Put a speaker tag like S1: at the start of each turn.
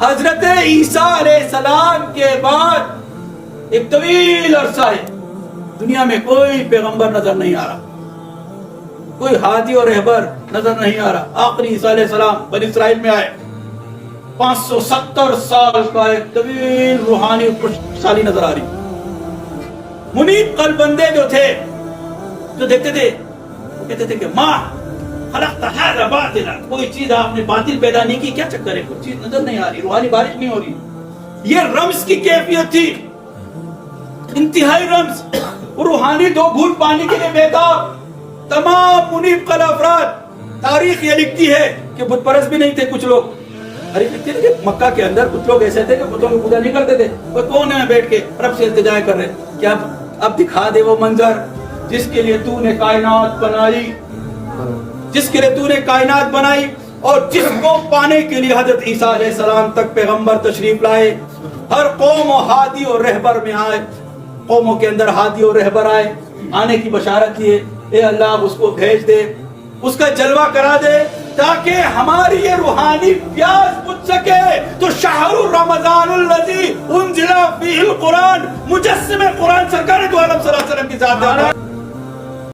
S1: حضرت عیسیٰ علیہ السلام کے بعد ایک طویل عرصہ ہے دنیا میں کوئی پیغمبر نظر نہیں آ رہا، کوئی ہادی اور رہبر نظر نہیں آ رہا۔ آخری عیسیٰ علیہ السلام بنی اسرائیل میں آئے، 570 سال کا ایک طویل روحانی خوشحالی نظر آ رہی۔ منیب قلب بندے جو تھے، جو دیکھتے تھے، وہ کہتے تھے کہ ماں خلقت هذا باطلا، کوئی چیز آپ نے باطل پیدا نہیں کی، کیا چکر ہے؟ کوئی چیز نظر نہیں آ رہی، روحانی بارش نہیں ہو رہی۔ یہ رمز کی کیفیت تھی، انتہائی رمز، روحانی دو گھونٹ پانی کے لیے بیتاب۔ تمام منیب قلب افراد، تاریخ یہ لکھتی ہے کہ بت پرست بھی نہیں تھے کچھ لوگ۔ تاریخ لکھتی ہے کہ مکہ کے اندر کچھ لوگ ایسے تھے کہ بتوں کی پوجا نہیں کرتے تھے، وہ کون ہے بیٹھ کے رب سے التجا کر رہے؟ کیا اب دکھا دے وہ منظر جس کے لیے تو نے کائنات بنائی، جس کے لیے تو نے کائنات بنائی، اور جس کو پانے کے لیے حضرت عیسیٰ علیہ السلام تک پیغمبر تشریف لائے۔ ہر قوم و ہادی اور رہبر میں آئے، قوموں کے اندر ہادی اور رہبر آئے، آنے کی بشارت دیے، اے اللہ اس کو بھیج دے، اس کا جلوہ کرا دے تاکہ ہماری یہ روحانی پیاس بجھ سکے۔ تو شہر رمضان الذی انزل فیہ القرآن، مجسم قرآن سرکار دو عالم صلی اللہ علیہ وسلم کی ذات ہے۔